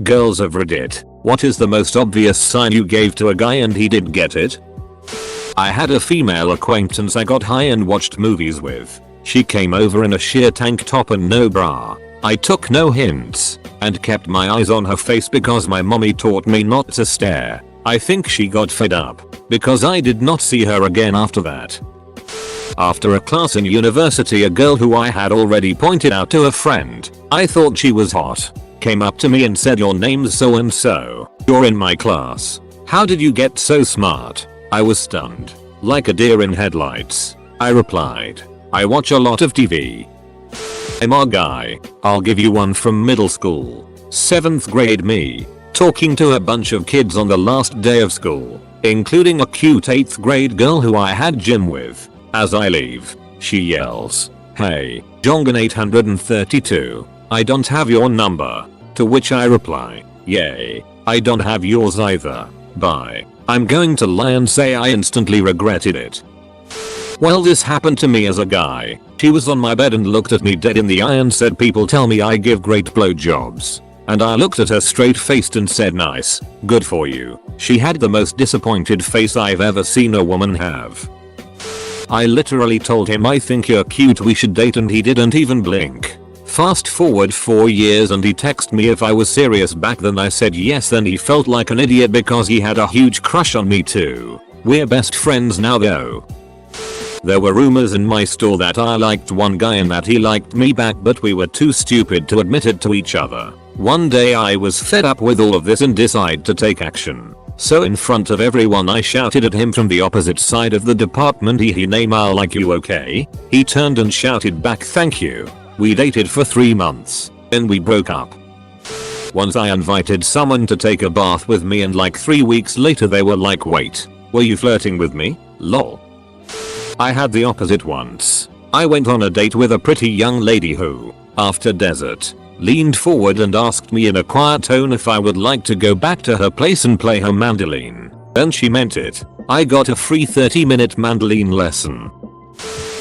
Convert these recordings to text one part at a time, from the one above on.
Girls of Reddit, what is the most obvious sign you gave to a guy and he did get it? I had a female acquaintance I got high and watched movies with. She came over in a sheer tank top and no bra. I took no hints and kept my eyes on her face because my mommy taught me not to stare. I think she got fed up because I did not see her again after that. After a class in university, a girl who I had already pointed out to a friend I thought she was hot came up to me and said, "Your name's so and so. You're in my class. How did you get so smart?" I was stunned, like a deer in headlights. I replied, "I watch a lot of TV." I'm a guy. I'll give you one from middle school. 7th grade me, talking to a bunch of kids on the last day of school, including a cute 8th grade girl who I had gym with. As I leave, she yells, "Hey, Jongan 832, I don't have your number." To which I reply, "Yay, I don't have yours either. Bye." I'm going to lie and say I instantly regretted it. Well, this happened to me as a guy. She was on my bed and looked at me dead in the eye and said, "People tell me I give great blowjobs." And I looked at her straight faced and said, "Nice, good for you." She had the most disappointed face I've ever seen a woman have. I literally told him, "I think you're cute, we should date," and he didn't even blink. Fast forward 4 years and he texted me if I was serious back then. I said yes, then he felt like an idiot because he had a huge crush on me too. We're best friends now though. There were rumors in my store that I liked one guy and that he liked me back, but we were too stupid to admit it to each other. One day I was fed up with all of this and decided to take action. So in front of everyone I shouted at him from the opposite side of the department, "He name, I'll like you, okay?" He turned and shouted back, "Thank you." We dated for 3 months, then we broke up. Once I invited someone to take a bath with me and like 3 weeks later they were like, "Wait, were you flirting with me? Lol." I had the opposite once. I went on a date with a pretty young lady who, after dessert, leaned forward and asked me in a quiet tone if I would like to go back to her place and play her mandolin. And she meant it. I got a free 30-minute mandolin lesson.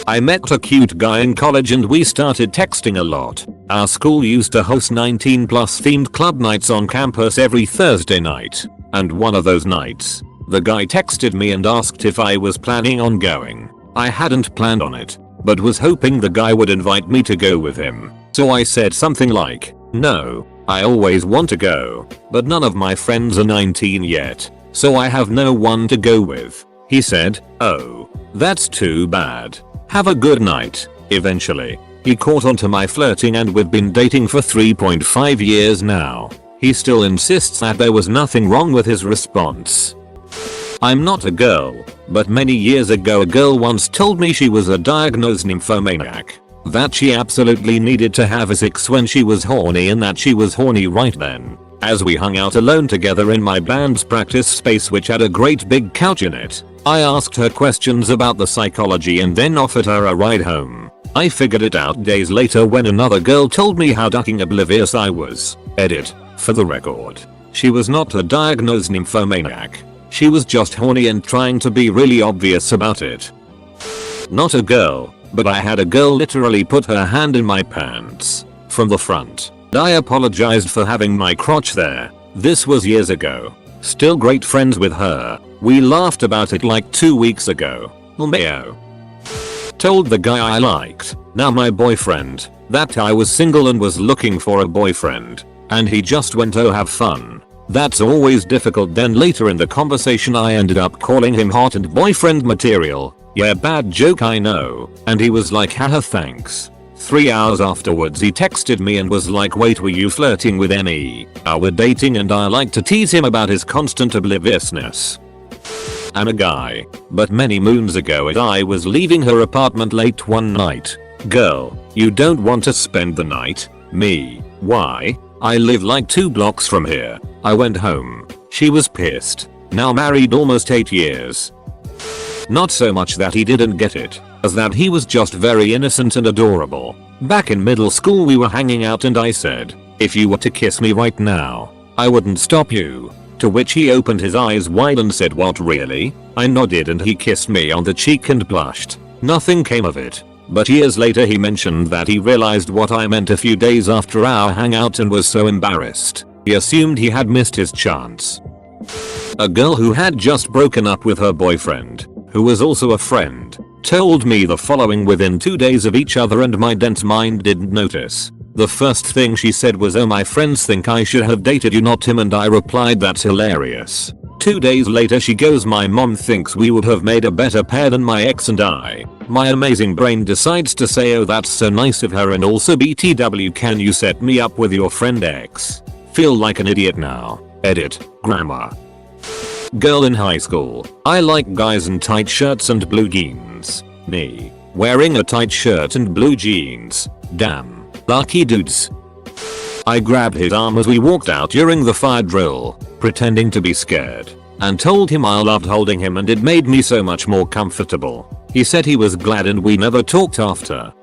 I met a cute guy in college and we started texting a lot. Our school used to host 19+ themed club nights on campus every Thursday night. And one of those nights, the guy texted me and asked if I was planning on going. I hadn't planned on it, but was hoping the guy would invite me to go with him. So I said something like, "No, I always want to go, but none of my friends are 19 yet, so I have no one to go with." He said, "Oh, that's too bad. Have a good night." Eventually, he caught on to my flirting and we've been dating for 3.5 years now. He still insists that there was nothing wrong with his response. I'm not a girl, but many years ago a girl once told me she was a diagnosed nymphomaniac. That she absolutely needed to have a sex when she was horny and that she was horny right then. As we hung out alone together in my band's practice space, which had a great big couch in it, I asked her questions about the psychology and then offered her a ride home. I figured it out days later when another girl told me how fucking oblivious I was. Edit. For the record, she was not a diagnosed nymphomaniac. She was just horny and trying to be really obvious about it. Not a girl, but I had a girl literally put her hand in my pants from the front. I apologized for having my crotch there. This was years ago. Still great friends with her. We laughed about it like 2 weeks ago. LMAO. Told the guy I liked, now my boyfriend, that I was single and was looking for a boyfriend. And he just went, "Oh, have fun." That's always difficult. Then later in the conversation I ended up calling him hot and boyfriend material. Yeah, bad joke, I know. And he was like, "Haha, thanks." 3 hours afterwards he texted me and was like, "Wait, were you flirting with me?" We're dating and I like to tease him about his constant obliviousness. I'm a guy, but many moons ago I was leaving her apartment late one night. "Girl, you don't want to spend the night?" Me, "Why? I live like 2 blocks from here." I went home. She was pissed. Now married almost 8 years. Not so much that he didn't get it, as that he was just very innocent and adorable. Back in middle school we were hanging out and I said, "If you were to kiss me right now, I wouldn't stop you." To which he opened his eyes wide and said, "What, really?" I nodded and he kissed me on the cheek and blushed. Nothing came of it. But years later he mentioned that he realized what I meant a few days after our hangout and was so embarrassed. He assumed he had missed his chance. A girl who had just broken up with her boyfriend, who was also a friend, told me the following within 2 days of each other, and my dense mind didn't notice. The first thing she said was, "Oh, my friends think I should have dated you, not him," and I replied, "That's hilarious." 2 days later she goes, "My mom thinks we would have made a better pair than my ex and I." My amazing brain decides to say, "Oh, that's so nice of her," and also, "BTW, can you set me up with your friend X?" Feel like an idiot now. Edit. Grammar. Girl in high school. I like guys in tight shirts and blue jeans. Me. Wearing a tight shirt and blue jeans. Damn. Lucky dudes. I grabbed his arm as we walked out during the fire drill, pretending to be scared, and told him I loved holding him and it made me so much more comfortable. He said he was glad and we never talked after.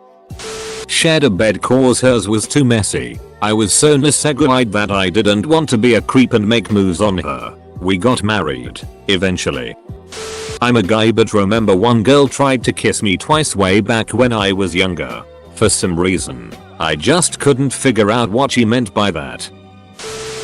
Shared a bed cause hers was too messy. I was so nisegreed that I didn't want to be a creep and make moves on her. We got married, eventually. I'm a guy, but remember one girl tried to kiss me twice way back when I was younger. For some reason, I just couldn't figure out what she meant by that.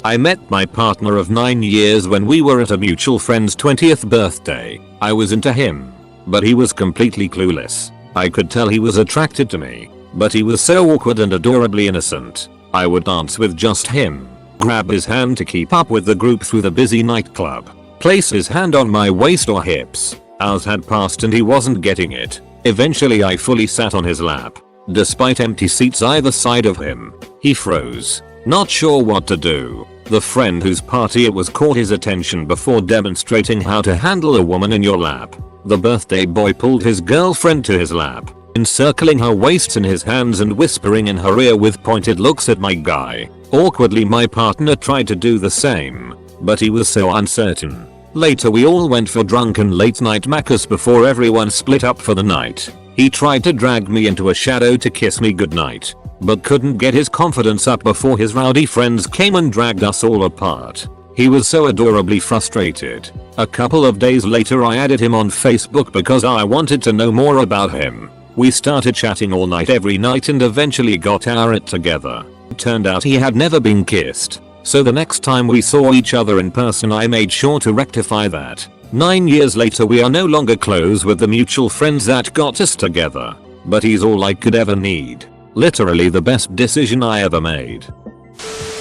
I met my partner of 9 years when we were at a mutual friend's 20th birthday. I was into him, but he was completely clueless. I could tell he was attracted to me, but he was so awkward and adorably innocent. I would dance with just him, grab his hand to keep up with the group through the busy nightclub, place his hand on my waist or hips. Hours had passed and he wasn't getting it. Eventually I fully sat on his lap. Despite empty seats either side of him, he froze, not sure what to do. The friend whose party it was caught his attention before demonstrating how to handle a woman in your lap. The birthday boy pulled his girlfriend to his lap, encircling her waist in his hands and whispering in her ear with pointed looks at my guy. Awkwardly my partner tried to do the same, but he was so uncertain. Later we all went for drunken late night macas before everyone split up for the night. He tried to drag me into a shadow to kiss me goodnight, but couldn't get his confidence up before his rowdy friends came and dragged us all apart. He was so adorably frustrated. A couple of days later I added him on Facebook because I wanted to know more about him. We started chatting all night every night and eventually got our it together. Turned out he had never been kissed, so the next time we saw each other in person I made sure to rectify that. 9 years later we are no longer close with the mutual friends that got us together, but he's all I could ever need. Literally the best decision I ever made.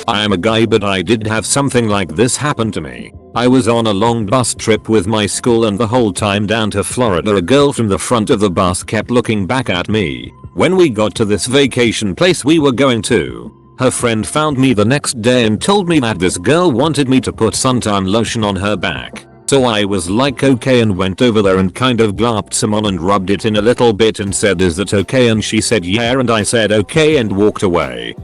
I am a guy, but I did have something like this happen to me. I was on a long bus trip with my school and the whole time down to Florida a girl from the front of the bus kept looking back at me. When we got to this vacation place we were going to, her friend found me the next day and told me that this girl wanted me to put suntan lotion on her back. So I was like okay and went over there and kind of glapped some on and rubbed it in a little bit and said, "Is that okay?" and she said yeah and I said okay and walked away.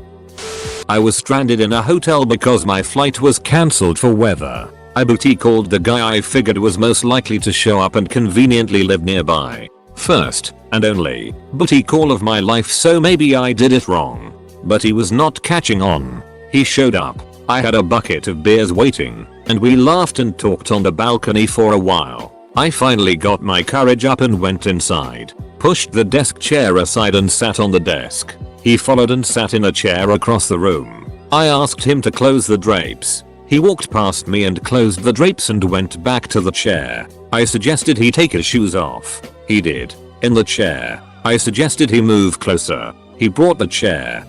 I was stranded in a hotel because my flight was cancelled for weather. I booty called the guy I figured was most likely to show up and conveniently lived nearby. First and only booty call of my life, so maybe I did it wrong. But he was not catching on. He showed up. I had a bucket of beers waiting, and we laughed and talked on the balcony for a while. I finally got my courage up and went inside, pushed the desk chair aside and sat on the desk. He followed and sat in a chair across the room. I asked him to close the drapes. He walked past me and closed the drapes and went back to the chair. I suggested he take his shoes off. He did. In the chair. I suggested he move closer. He brought the chair.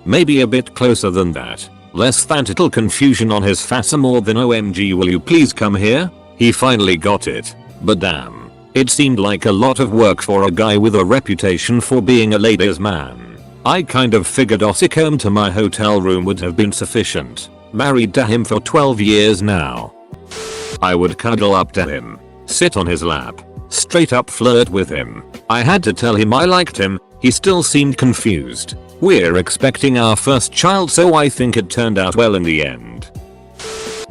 Maybe a bit closer than that. Less than little confusion on his face, more than OMG will you please come here? He finally got it. But damn. It seemed like a lot of work for a guy with a reputation for being a ladies' man. I kind of figured Ossic home to my hotel room would have been sufficient. Married to him for 12 years now. I would cuddle up to him, sit on his lap, straight up flirt with him. I had to tell him I liked him. He still seemed confused. We're expecting our first child, so I think it turned out well in the end.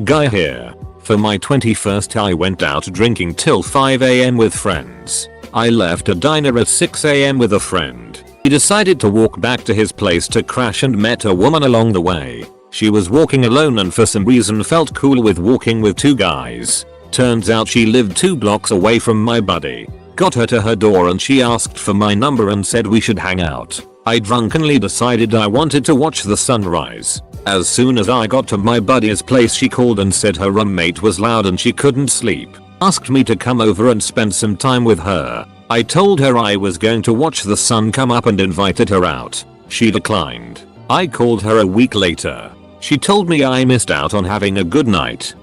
Guy here. For my 21st I went out drinking till 5 AM with friends. I left a diner at 6 AM with a friend. He decided to walk back to his place to crash and met a woman along the way. She was walking alone and for some reason felt cool with walking with two guys. Turns out she lived 2 blocks away from my buddy. Got her to her door and she asked for my number and said we should hang out. I drunkenly decided I wanted to watch the sunrise. As soon as I got to my buddy's place, she called and said her roommate was loud and she couldn't sleep. Asked me to come over and spend some time with her. I told her I was going to watch the sun come up and invited her out. She declined. I called her a week later. She told me I missed out on having a good night.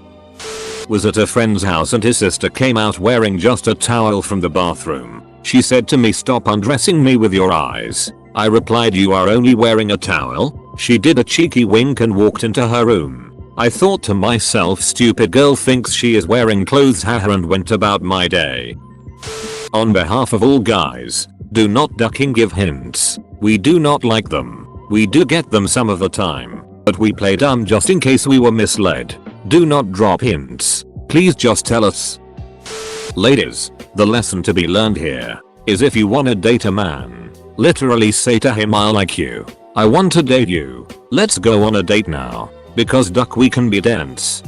Was at a friend's house and his sister came out wearing just a towel from the bathroom. She said to me, "Stop undressing me with your eyes." I replied, "You are only wearing a towel?" She did a cheeky wink and walked into her room. I thought to myself, stupid girl thinks she is wearing clothes, haha, and went about my day. On behalf of all guys, do not ducking give hints. We do not like them. We do get them some of the time, but we play dumb just in case we were misled. Do not drop hints. Please just tell us. Ladies, the lesson to be learned here is if you wanna date a man, literally say to him, "I like you. I want to date you. Let's go on a date now. Because duck, we can be dense."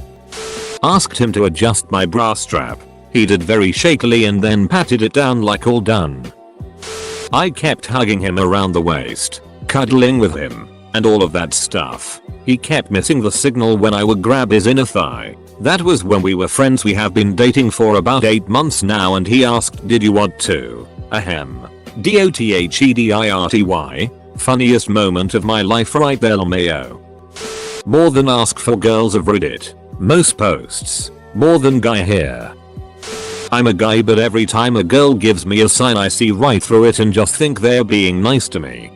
Asked him to adjust my bra strap. He did very shakily and then patted it down like all done. I kept hugging him around the waist, cuddling with him, and all of that stuff. He kept missing the signal when I would grab his inner thigh. That was when we were friends. We have been dating for about 8 months now, and he asked, "Did you want to?" Ahem. DOTHEDIRTY. Funniest moment of my life right there, LMAO. More than ask for girls of Reddit. Most posts. More than guy here. I'm a guy, but every time a girl gives me a sign I see right through it and just think they're being nice to me.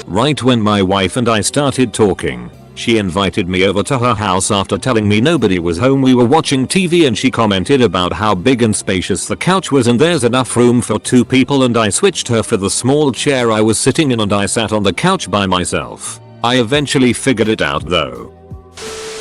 Right when my wife and I started talking, she invited me over to her house after telling me nobody was home. We were watching TV and she commented about how big and spacious the couch was and there's enough room for 2 people, and I switched her for the small chair I was sitting in and I sat on the couch by myself. I eventually figured it out though.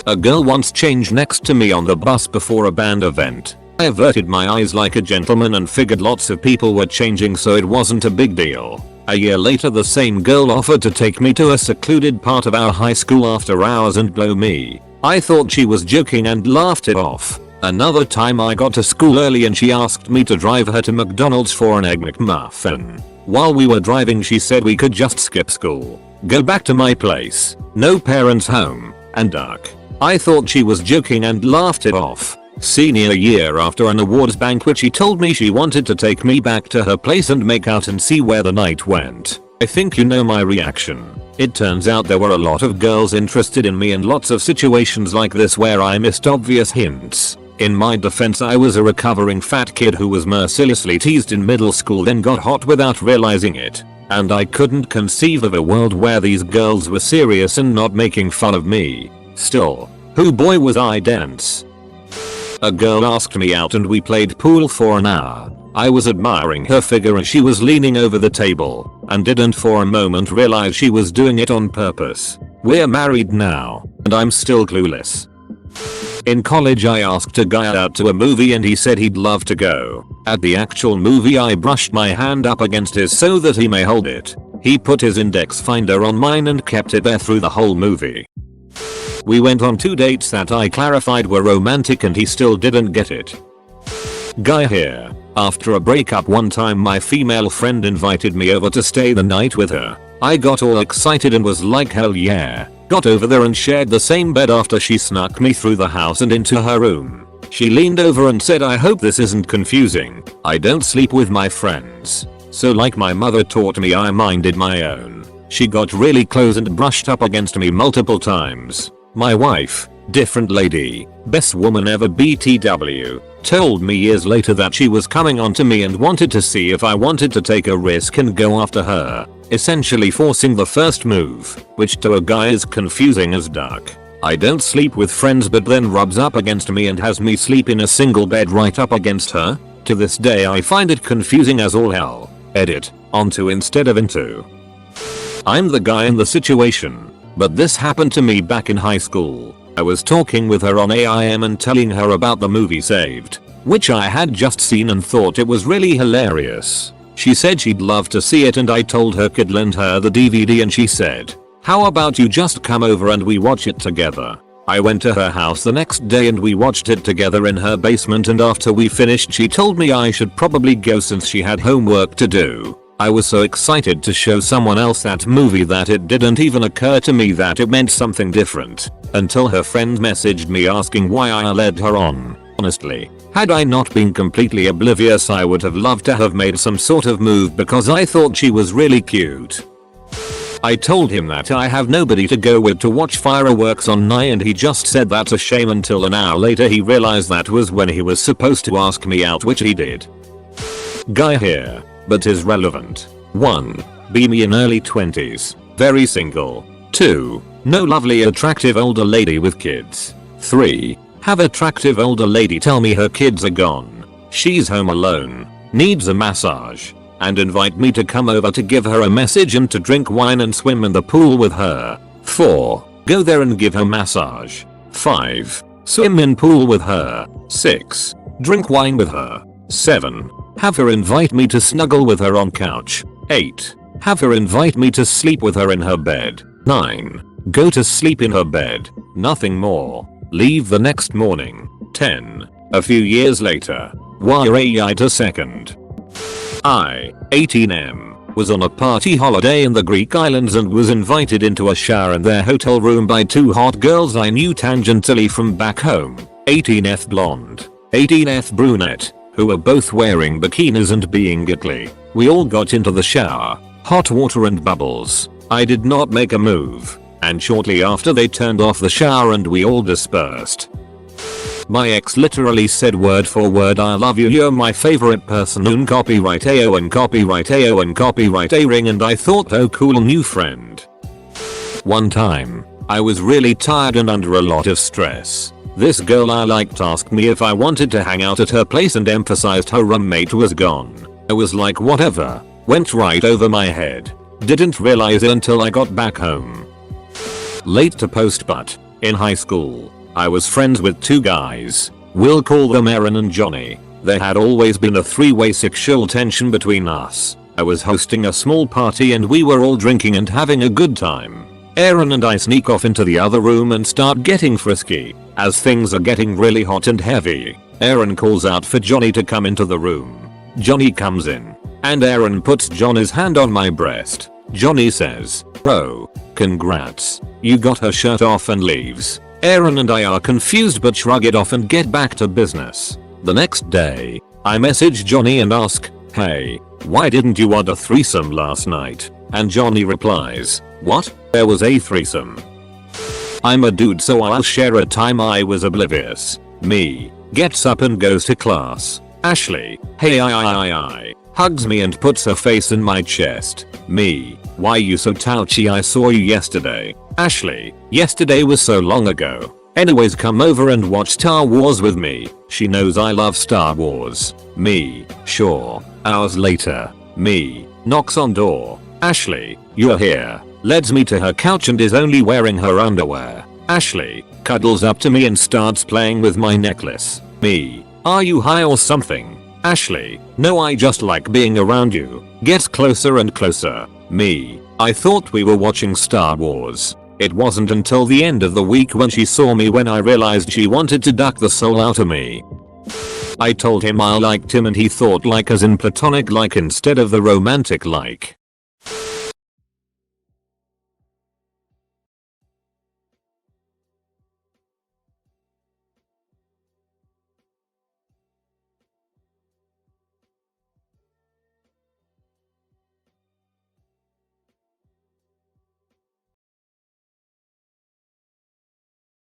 A girl once changed next to me on the bus before a band event. I averted my eyes like a gentleman and figured lots of people were changing, so it wasn't a big deal. A year later, the same girl offered to take me to a secluded part of our high school after hours and blow me. I thought she was joking and laughed it off. Another time I got to school early and she asked me to drive her to McDonald's for an Egg McMuffin. While we were driving, she said we could just skip school, go back to my place, no parents home, and duck. I thought she was joking and laughed it off. Senior year, after an awards banquet, she told me she wanted to take me back to her place and make out and see where the night went. I think you know my reaction. It turns out there were a lot of girls interested in me and lots of situations like this where I missed obvious hints. In my defense, I was a recovering fat kid who was mercilessly teased in middle school, then got hot without realizing it. And I couldn't conceive of a world where these girls were serious and not making fun of me. Still, who boy was I dense. A girl asked me out and we played pool for an hour. I was admiring her figure as she was leaning over the table and didn't for a moment realize she was doing it on purpose. We're married now and I'm still clueless. In college, I asked a guy out to a movie and he said he'd love to go. At the actual movie, I brushed my hand up against his so that he may hold it. He put his index finger on mine and kept it there through the whole movie. We went on 2 dates that I clarified were romantic and he still didn't get it. Guy here. After a breakup one time, my female friend invited me over to stay the night with her. I got all excited and was like, hell yeah. Got over there and shared the same bed after she snuck me through the house and into her room. She leaned over and said, "I hope this isn't confusing. I don't sleep with my friends." So like my mother taught me, I minded my own. She got really close and brushed up against me multiple times. My wife, different lady, best woman ever BTW, told me years later that she was coming on to me and wanted to see if I wanted to take a risk and go after her, essentially forcing the first move, which to a guy is confusing as duck. I don't sleep with friends but then rubs up against me and has me sleep in a single bed right up against her. To this day I find it confusing as all hell. Edit, onto instead of into. I'm the guy in the situation. But this happened to me back in high school. I was talking with her on AIM and telling her about the movie Saved, which I had just seen and thought it was really hilarious. She said she'd love to see it and I told her could lend her the DVD and she said, "How about you just come over and we watch it together?" I went to her house the next day and we watched it together in her basement, and after we finished she told me I should probably go since she had homework to do. I was so excited to show someone else that movie that it didn't even occur to me that it meant something different until her friend messaged me asking why I led her on. Honestly, had I not been completely oblivious, I would have loved to have made some sort of move because I thought she was really cute. I told him that I have nobody to go with to watch fireworks on night and he just said that's a shame until an hour later he realized that was when he was supposed to ask me out, which he did. Guy here, but is relevant. 1. Be me in early 20s, very single. 2. No lovely attractive older lady with kids. 3. Have attractive older lady tell me her kids are gone, she's home alone, needs a massage, and invite me to come over to give her a message and to drink wine and swim in the pool with her. 4. Go there and give her massage. 5. Swim in pool with her. 6. Drink wine with her. 7. Have her invite me to snuggle with her on couch. 8. Have her invite me to sleep with her in her bed. 9. Go to sleep in her bed. Nothing more. Leave the next morning. 10. A few years later. Wait a second. I, 18M, was on a party holiday in the Greek islands and was invited into a shower in their hotel room by 2 hot girls I knew tangentially from back home. 18F blonde, 18F brunette, who were both wearing bikinis and being giggly. We all got into the shower, hot water and bubbles. I did not make a move, and shortly after they turned off the shower and we all dispersed. My ex literally said word for word, I love you, you're my favorite person, and copyright AO and copyright AO and copyright A ring, and I thought, oh cool, new friend. One time, I was really tired and under a lot of stress. This girl I liked asked me if I wanted to hang out at her place and emphasized her roommate was gone. I was like whatever, went right over my head. Didn't realize it until I got back home. Late to post, but in high school, I was friends with 2 guys. We'll call them Aaron and Johnny. There had always been a 3-way sexual tension between us. I was hosting a small party and we were all drinking and having a good time. Aaron and I sneak off into the other room and start getting frisky. As things are getting really hot and heavy, Aaron calls out for Johnny to come into the room. Johnny comes in, and Aaron puts Johnny's hand on my breast. Johnny says, "Bro, congrats, you got her shirt off," and leaves. Aaron and I are confused but shrug it off and get back to business. The next day, I message Johnny and ask, "Hey, why didn't you want a threesome last night?" And Johnny replies, "What? There was a threesome." I'm a dude, so I'll share a time I was oblivious. Me, gets up and goes to class. Ashley, hey I, hugs me and puts her face in my chest. Me, why you so touchy, I saw you yesterday. Ashley, yesterday was so long ago. Anyways, come over and watch Star Wars with me. She knows I love Star Wars. Me, sure. Hours later, me, knocks on door. Ashley, you're here. Leads me to her couch and is only wearing her underwear. Ashley, cuddles up to me and starts playing with my necklace. Me, are you high or something? Ashley, no, I just like being around you. Gets closer and closer. Me, I thought we were watching Star Wars. It wasn't until the end of the week when she saw me when I realized she wanted to duck the soul out of me. I told him I liked him and he thought like as in platonic like instead of the romantic like.